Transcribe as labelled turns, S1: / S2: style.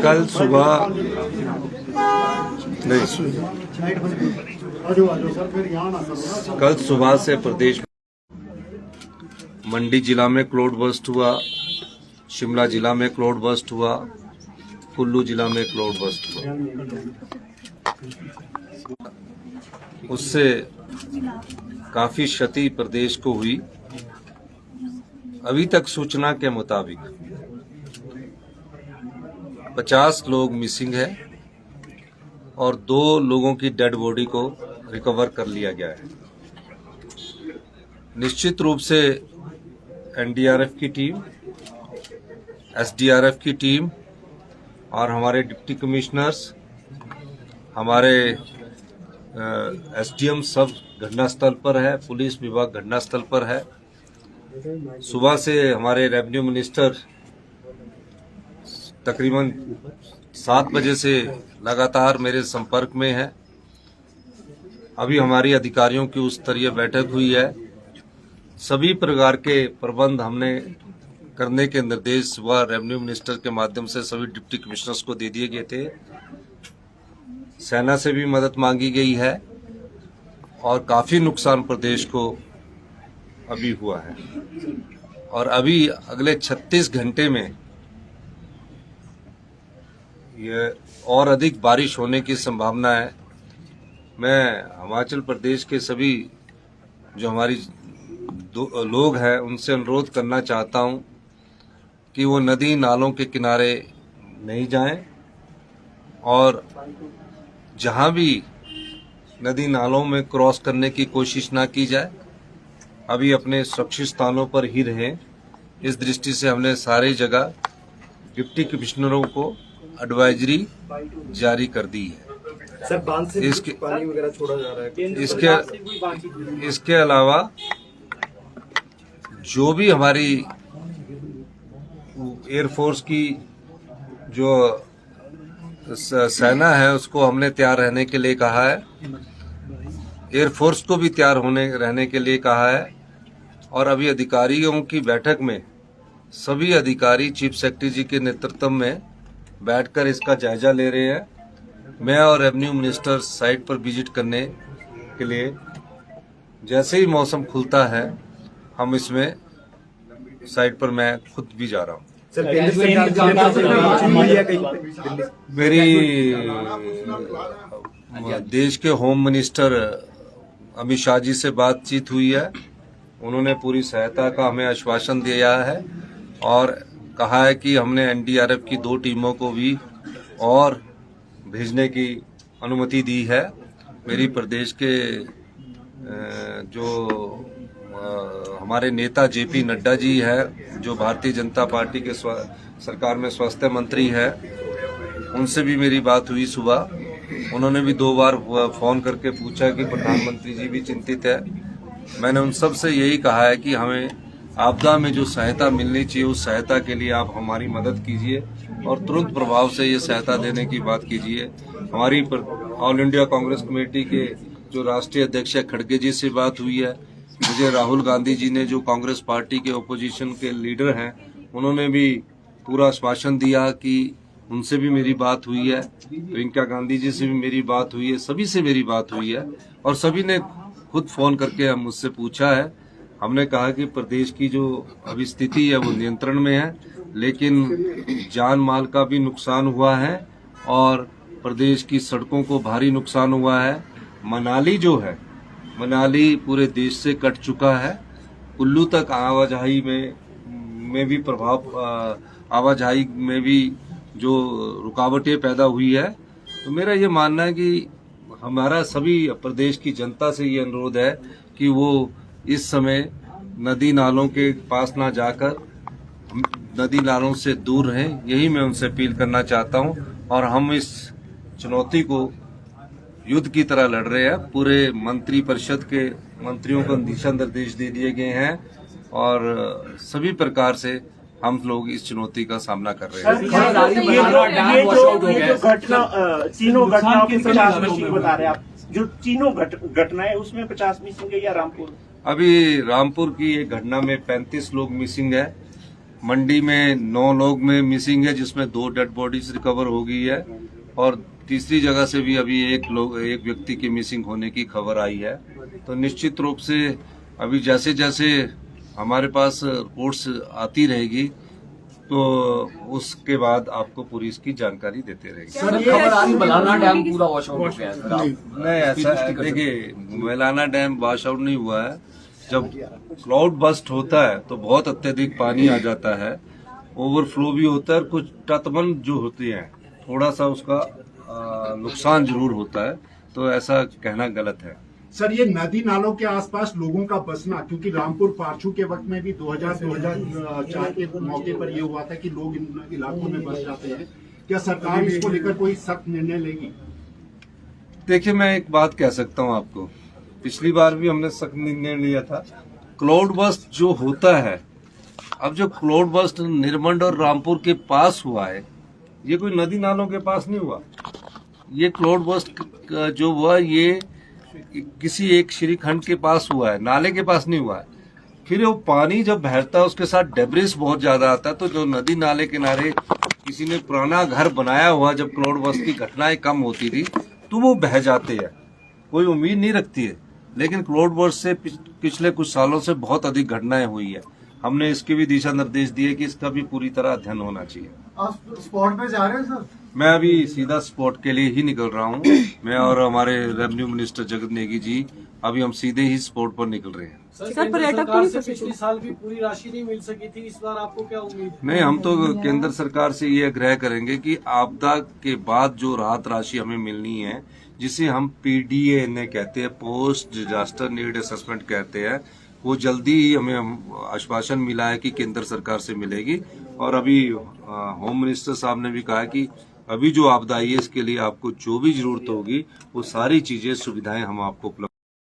S1: कल सुबह से प्रदेश मंडी जिला में क्लाउड बर्स्ट हुआ, शिमला जिला में क्लाउड बर्स्ट हुआ, कुल्लू जिला में क्लाउड बर्स्ट हुआ। उससे काफी क्षति प्रदेश को हुई। अभी तक सूचना के मुताबिक 50 लोग मिसिंग है और 2 लोगों की डेड बॉडी को रिकवर कर लिया गया है। निश्चित रूप से एनडीआरएफ की टीम, एसडीआरएफ की टीम और हमारे डिप्टी कमिश्नर्स, हमारे एसडीएम सब घटनास्थल पर है, पुलिस विभाग घटनास्थल पर है। सुबह से हमारे रेवेन्यू मिनिस्टर तकरीबन 7 बजे से लगातार मेरे संपर्क में है। अभी हमारी अधिकारियों की उच्च स्तरीय बैठक हुई है। सभी प्रकार के प्रबंध हमने करने के निर्देश सुबह रेवेन्यू मिनिस्टर के माध्यम से सभी डिप्टी कमिश्नर्स को दे दिए गए थे। सेना से भी मदद मांगी गई है और काफी नुकसान प्रदेश को अभी हुआ है और अभी अगले 36 घंटे में ये और अधिक बारिश होने की संभावना है। मैं हिमाचल प्रदेश के सभी जो हमारी लोग हैं उनसे अनुरोध करना चाहता हूं कि वो नदी नालों के किनारे नहीं जाएं और जहां भी नदी नालों में क्रॉस करने की कोशिश ना की जाए, अभी अपने सुरक्षित स्थानों पर ही रहें। इस दृष्टि से हमने सारी जगह डिप्टी कमिश्नरों को एडवाइजरी जारी कर दी है।
S2: सर, बांध से
S1: इसके
S2: पानी वगैरह छोड़ा जा रहा है।
S1: इसके अलावा जो भी हमारी एयरफोर्स की जो सेना है उसको हमने तैयार रहने के लिए कहा है, एयरफोर्स को भी तैयार रहने के लिए कहा है। और अभी अधिकारियों की बैठक में सभी अधिकारी चीफ सेक्रेटरी जी के नेतृत्व में बैठकर इसका जायजा ले रहे हैं। मैं और रेवेन्यू मिनिस्टर साइट पर विजिट करने के लिए जैसे ही मौसम खुलता है हम इसमें साइट पर मैं खुद भी जा रहा हूँ। मेरी देश के होम मिनिस्टर अमित शाह जी से बातचीत हुई है। उन्होंने पूरी सहायता का हमें आश्वासन दिया है और कहा है कि हमने एनडीआरएफ की 2 टीमों को भी और भेजने की अनुमति दी है। मेरी प्रदेश के जो हमारे नेता जेपी नड्डा जी है, जो भारतीय जनता पार्टी के सरकार में स्वास्थ्य मंत्री है, उनसे भी मेरी बात हुई सुबह। उन्होंने भी 2 बार फोन करके पूछा कि प्रधानमंत्री जी भी चिंतित है। मैंने उन सब से यही कहा है कि हमें आपदा में जो सहायता मिलनी चाहिए उस सहायता के लिए आप हमारी मदद कीजिए और तुरंत प्रभाव से ये सहायता देने की बात कीजिए। हमारी ऑल इंडिया कांग्रेस कमेटी के जो राष्ट्रीय अध्यक्ष खड़गे जी से बात हुई है। मुझे राहुल गांधी जी ने, जो कांग्रेस पार्टी के ओपोजिशन के लीडर हैं, उन्होंने भी पूरा आश्वासन दिया कि उनसे भी मेरी बात हुई है। प्रियंका गांधी जी से भी मेरी बात हुई है, सभी से मेरी बात हुई है और सभी ने खुद फोन करके मुझसे पूछा है। हमने कहा कि प्रदेश की जो अभी स्थिति है वो नियंत्रण में है, लेकिन जान माल का भी नुकसान हुआ है और प्रदेश की सड़कों को भारी नुकसान हुआ है। मनाली जो है, मनाली पूरे देश से कट चुका है। कुल्लू तक आवाजाही में भी आवाजाही में भी जो रुकावटें पैदा हुई है। तो मेरा ये मानना है कि हमारा सभी प्रदेश की जनता से ये अनुरोध है कि वो इस समय नदी नालों के पास ना जाकर नदी नालों से दूर रहें। यही मैं उनसे अपील करना चाहता हूं और हम इस चुनौती को युद्ध की तरह लड़ रहे हैं। पूरे मंत्री परिषद के मंत्रियों को दिशा निर्देश दे दिए गए हैं और सभी प्रकार से हम लोग इस चुनौती का सामना कर रहे हैं।
S2: तीनों घटनाओं की 50 मिसिंग बता रहे हैं आप, जो तीनों घटना है उसमें 50 मिसिंग है या रामपुर?
S1: अभी रामपुर की एक घटना में 35 लोग मिसिंग है। मंडी में 9 लोग में मिसिंग है, जिसमें 2 डेड बॉडीज रिकवर हो गई है और तीसरी जगह से भी अभी एक व्यक्ति की मिसिंग होने की खबर आई है। तो निश्चित रूप से अभी जैसे जैसे हमारे पास रिपोर्ट्स आती रहेगी तो उसके बाद आपको पूरी इसकी जानकारी देते रहेंगे।
S3: सर खबर आ रही मलाना डैम पूरा वॉश आउट हो गया है।
S1: नहीं, ऐसा देखिए, मलाना डैम वॉश आउट नहीं हुआ है। जब क्लाउड बस्ट होता है तो बहुत अत्यधिक पानी आ जाता है, ओवरफ्लो भी होता है, कुछ तटबंध जो होते हैं थोड़ा सा उसका नुकसान जरूर होता है, तो ऐसा कहना गलत है।
S4: सर ये नदी नालों के आसपास लोगों का बसना, क्योंकि रामपुर पारछू के वक्त में भी 2004 के मौके पर ये हुआ था कि लोग इन इलाकों में बस जाते हैं, क्या सरकार इसको लेकर कोई सख्त निर्णय लेगी?
S1: देखिए, मैं एक बात कह सकता हूं आपको, पिछली बार भी हमने सख्त निर्णय लिया था। क्लाउड बस्ट जो होता है, अब जो क्लाउड बस्ट निर्मंड और रामपुर के पास हुआ है, ये कोई नदी नालों के पास नहीं हुआ। ये क्लाउड बस्ट जो हुआ ये किसी एक श्रीखंड के पास हुआ है, नाले के पास नहीं हुआ है। फिर वो पानी जब बहता है उसके साथ डेब्रिस बहुत ज्यादा आता है, तो जो नदी नाले किनारे किसी ने पुराना घर बनाया हुआ, जब क्लाउड बस्ट की घटनाएं कम होती थी तो वो बह जाते हैं, कोई उम्मीद नहीं रखती है। लेकिन क्लाउड बस्ट से पिछले कुछ सालों से बहुत अधिक घटनाएं हुई है। हमने इसके भी दिशा निर्देश दिए कि इसका भी पूरी तरह अध्ययन होना चाहिए।
S3: आप स्पॉट पे जा रहे हैं सर?
S1: मैं अभी सीधा स्पॉट के लिए ही निकल रहा हूँ। मैं और हमारे रेवेन्यू मिनिस्टर जगत नेगी जी अभी हम सीधे ही स्पॉट पर निकल रहे हैं।
S5: सर पर्यटकों से पिछले साल भी पूरी राशि नहीं मिल सकी थी, इस बार आपको क्या उम्मीद है?
S1: नहीं, हम तो केंद्र सरकार से ये आग्रह करेंगे कि आपदा के बाद जो राहत राशि हमें मिलनी है, जिसे हम PDA इन्हें कहते हैं, पोस्ट डिजास्टर नीड असेसमेंट कहते हैं, वो जल्दी ही हमें आश्वासन मिला है कि केंद्र सरकार से मिलेगी। और अभी होम मिनिस्टर साहब ने भी कहा कि अभी जो आपदा आई है इसके लिए आपको जो भी जरूरत होगी वो सारी चीजें सुविधाएं हम आपको उपलब्ध